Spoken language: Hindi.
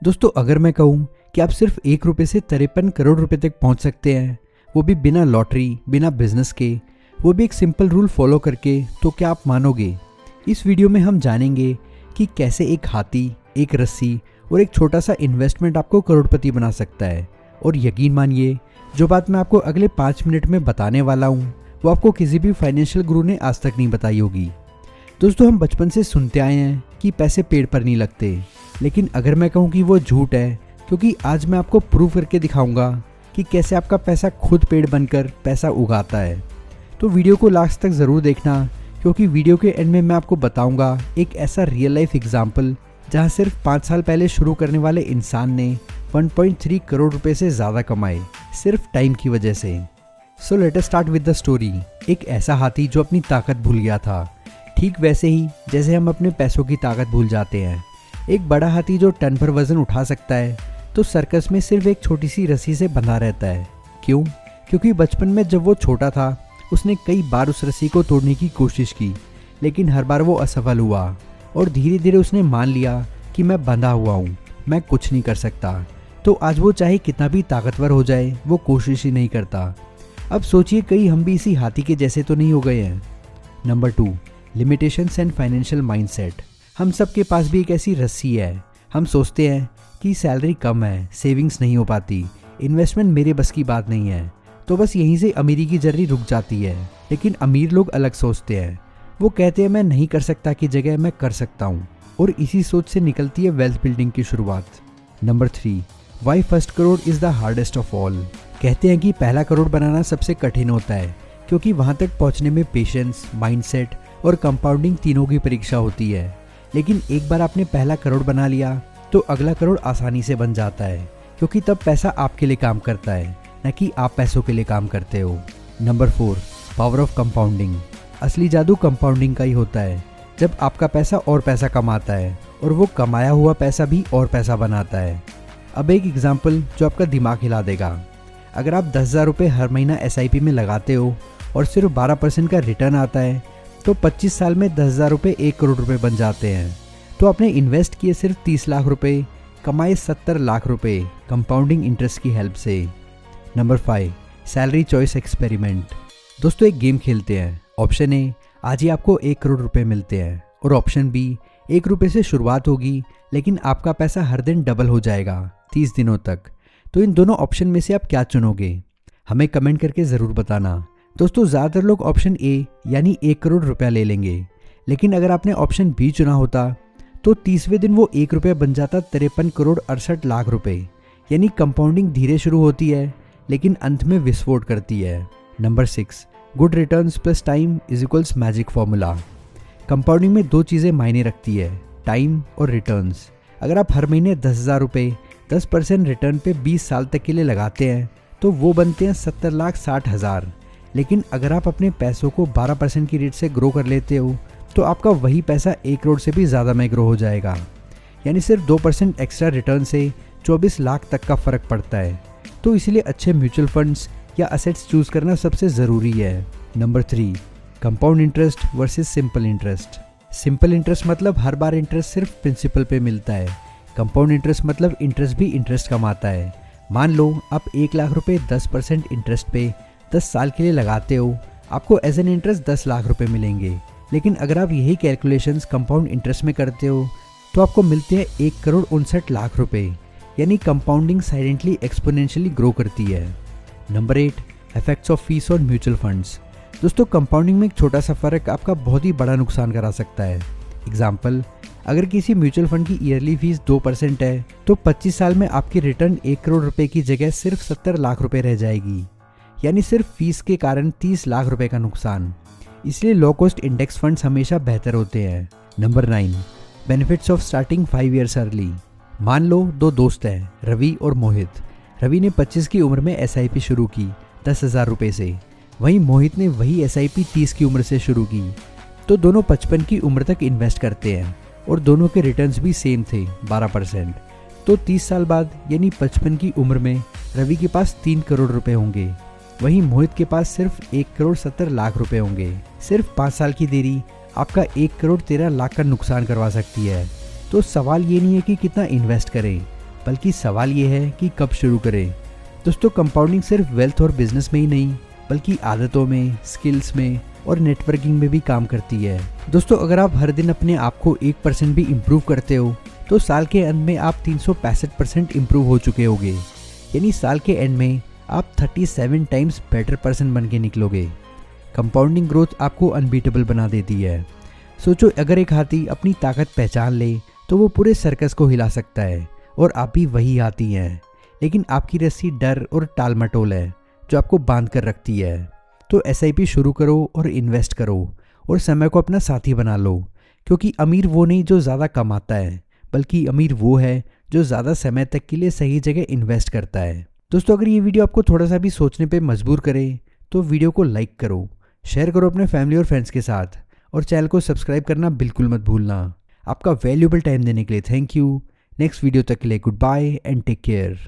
दोस्तों, अगर मैं कहूँ कि आप सिर्फ 1 रुपये से 53 करोड़ रुपए तक पहुँच सकते हैं, वो भी बिना लॉटरी, बिना बिजनेस के, वो भी एक सिंपल रूल फॉलो करके, तो क्या आप मानोगे? इस वीडियो में हम जानेंगे कि कैसे एक हाथी, एक रस्सी और एक छोटा सा इन्वेस्टमेंट आपको करोड़पति बना सकता है। और यकीन मानिए, जो बात मैं आपको अगले 5 मिनट में बताने वाला हूँ, वो आपको किसी भी फाइनेंशियल गुरु ने आज तक नहीं बताई होगी। दोस्तों, हम बचपन से सुनते आए हैं कि पैसे पेड़ पर नहीं लगते, लेकिन अगर मैं कहूँ कि वो झूठ है, क्योंकि आज मैं आपको प्रूव करके दिखाऊंगा कि कैसे आपका पैसा खुद पेड़ बनकर पैसा उगाता है। तो वीडियो को लास्ट तक ज़रूर देखना, क्योंकि वीडियो के एंड में मैं आपको बताऊंगा एक ऐसा रियल लाइफ एग्जाम्पल जहां सिर्फ 5 साल पहले शुरू करने वाले इंसान ने 1.3 करोड़ रुपए से ज़्यादा कमाए, सिर्फ टाइम की वजह से। So let us start with the story. एक ऐसा हाथी जो अपनी ताकत भूल गया था, ठीक वैसे ही जैसे हम अपने पैसों की ताकत भूल जाते हैं। एक बड़ा हाथी जो टन पर वजन उठा सकता है, तो सर्कस में सिर्फ एक छोटी सी रस्सी से बंधा रहता है। क्यों? क्योंकि बचपन में जब वो छोटा था, उसने कई बार उस रस्सी को तोड़ने की कोशिश की, लेकिन हर बार वो असफल हुआ। और धीरे धीरे उसने मान लिया कि मैं बंधा हुआ हूँ, मैं कुछ नहीं कर सकता। तो आज वो चाहे कितना भी ताकतवर हो जाए, वो कोशिश ही नहीं करता। अब सोचिए, कहीं हम भी इसी हाथी के जैसे तो नहीं हो गए हैं। Number 2, limitations and financial mindset. हम सब के पास भी एक ऐसी रस्सी है। हम सोचते हैं कि सैलरी कम है, सेविंग्स नहीं हो पाती, इन्वेस्टमेंट मेरे बस की बात नहीं है, तो बस यहीं से अमीरी की जर्नी रुक जाती है। लेकिन अमीर लोग अलग सोचते हैं। वो कहते हैं मैं नहीं कर सकता की जगह मैं कर सकता हूँ, और इसी सोच से निकलती है वेल्थ बिल्डिंग की शुरुआत। Number 3, why first crore is the hardest of all. कहते हैं कि पहला करोड़ बनाना सबसे कठिन होता है, क्योंकि वहाँ तक पहुँचने में पेशेंस, माइंडसेट और कंपाउंडिंग तीनों की परीक्षा होती है। लेकिन एक बार आपने पहला करोड़ बना लिया, तो अगला करोड़ आसानी से बन जाता है, क्योंकि तब पैसा आपके लिए काम करता है, न कि आप पैसों के लिए काम करते हो। Number 4, power of compounding. असली जादू कंपाउंडिंग का ही होता है, जब आपका पैसा और पैसा कमाता है, और वो कमाया हुआ पैसा भी और पैसा बनाता है। अब एक एग्जाम्पल जो आपका दिमाग हिला देगा। अगर आप 10,000 रुपये हर महीना SIP में लगाते हो और सिर्फ 12% का रिटर्न आता है, तो 25 साल में 10,000 रुपये 1 करोड़ रुपए बन जाते हैं। तो आपने इन्वेस्ट किए सिर्फ 30 लाख रुपए, कमाए 70 लाख रुपए कंपाउंडिंग इंटरेस्ट की हेल्प से। Number 5, salary choice experiment. दोस्तों, एक गेम खेलते हैं। ऑप्शन ए, आज ही आपको 1 करोड़ रुपए मिलते हैं, और ऑप्शन बी, 1 रुपये से शुरुआत होगी, लेकिन आपका पैसा हर दिन डबल हो जाएगा 30 दिनों तक। तो इन दोनों ऑप्शन में से आप क्या चुनोगे? हमें कमेंट करके ज़रूर बताना। दोस्तों, ज़्यादातर लोग ऑप्शन ए यानी 1 करोड़ रुपया ले लेंगे, लेकिन अगर आपने ऑप्शन बी चुना होता, तो 30वें दिन वो 1 रुपया बन जाता 53 करोड़ 68 लाख रुपए। यानी कंपाउंडिंग धीरे शुरू होती है, लेकिन अंत में विस्फोट करती है। Number 6, good returns plus time is equals magic formula. Compounding में 2 चीज़ें मायने रखती है, टाइम और रिटर्न्स। अगर आप हर महीने 10,000 रुपये 10% रिटर्न पे 20 साल तक के लिए लगाते हैं, तो वो बनते हैं 70,60,000। लेकिन अगर आप अपने पैसों को 12% की रेट से ग्रो कर लेते हो, तो आपका वही पैसा 1 करोड़ से भी ज़्यादा में ग्रो हो जाएगा। यानी सिर्फ 2% एक्स्ट्रा रिटर्न से 24 लाख तक का फ़र्क पड़ता है। तो इसलिए अच्छे म्यूचुअल फंड्स या असेट्स चूज़ करना सबसे ज़रूरी है। Number 3, compound interest versus simple interest. Simple interest मतलब हर बार इंटरेस्ट सिर्फ प्रिंसिपल पे मिलता है। कंपाउंड इंटरेस्ट मतलब इंटरेस्ट भी इंटरेस्ट कमाता है। मान लो आप 1 लाख रुपये 10% इंटरेस्ट पे 10 साल के लिए लगाते हो, आपको एज एन इंटरेस्ट 10 लाख रुपए मिलेंगे। लेकिन अगर आप यही कैलकुलेशंस कंपाउंड इंटरेस्ट में करते हो, तो आपको मिलते हैं 1 करोड़ 59 लाख रुपए। यानी कंपाउंडिंग साइलेंटली एक्सपोनेंशियली ग्रो करती है। Number 8, effects of fees on mutual funds. दोस्तों, कंपाउंडिंग में एक छोटा सा फर्क आपका बहुत ही बड़ा नुकसान करा सकता है। एग्जाम्पल, अगर किसी म्यूचुअल फंड की ईयरली फीस 2% है, तो 25 साल में आपकी रिटर्न 1 करोड़ रुपए की जगह सिर्फ 70 लाख रुपए रह जाएगी। यानी सिर्फ फीस के कारण 30 लाख रुपए का नुकसान। इसलिए लो कॉस्ट इंडेक्स फंड्स हमेशा बेहतर होते हैं। Number 9, benefits of starting 5 years early. मान लो 2 दोस्त हैं, रवि और मोहित। रवि ने 25 की उम्र में SIP शुरू की 10,000 रुपये से, वहीं मोहित ने वही SIP 30 की उम्र से शुरू की। तो दोनों 55 की उम्र तक इन्वेस्ट करते हैं, और दोनों के रिटर्न्स भी सेम थे, 12%। तो 30 साल बाद यानी 55 की उम्र में रवि के पास 3 करोड़ रुपए होंगे, वहीं मोहित के पास सिर्फ 1 करोड़ 70 लाख रुपए होंगे। सिर्फ 5 साल की देरी आपका 1 करोड़ 13 लाख का नुकसान करवा सकती है। तो सवाल ये नहीं है कि कितना इन्वेस्ट करें, बल्कि सवाल ये है कि कब शुरू करें। दोस्तों, कंपाउंडिंग सिर्फ वेल्थ और बिजनेस में ही नहीं बल्कि आदतों में, स्किल्स में और नेटवर्किंग में भी काम करती है। दोस्तों, अगर आप हर दिन अपने आप को 1% भी इम्प्रूव करते हो तो साल के अंत में आप 365% इम्प्रूव हो चुके होगे। यानी साल के एंड में आप 37 टाइम्स बेटर पर्सन बन के निकलोगे। कंपाउंडिंग ग्रोथ आपको अनबीटेबल बना देती है। सोचो, अगर एक हाथी अपनी ताकत पहचान ले तो वो पूरे सर्कस को हिला सकता है और आप भी वही हाथी हैं, लेकिन आपकी रस्सी डर और टाल मटोल है जो आपको बांध कर रखती है। तो SIP शुरू करो और इन्वेस्ट करो और समय को अपना साथी बना लो, क्योंकि अमीर वो नहीं जो ज़्यादा कमाता है, बल्कि अमीर वो है जो ज़्यादा समय तक के लिए सही जगह इन्वेस्ट करता है। दोस्तों, अगर ये वीडियो आपको थोड़ा सा भी सोचने पे मजबूर करे तो वीडियो को लाइक करो, शेयर करो अपने फैमिली और फ्रेंड्स के साथ और चैनल को सब्सक्राइब करना बिल्कुल मत भूलना। आपका वैल्यूएबल टाइम देने के लिए थैंक यू। नेक्स्ट वीडियो तक के लिए goodbye and take care.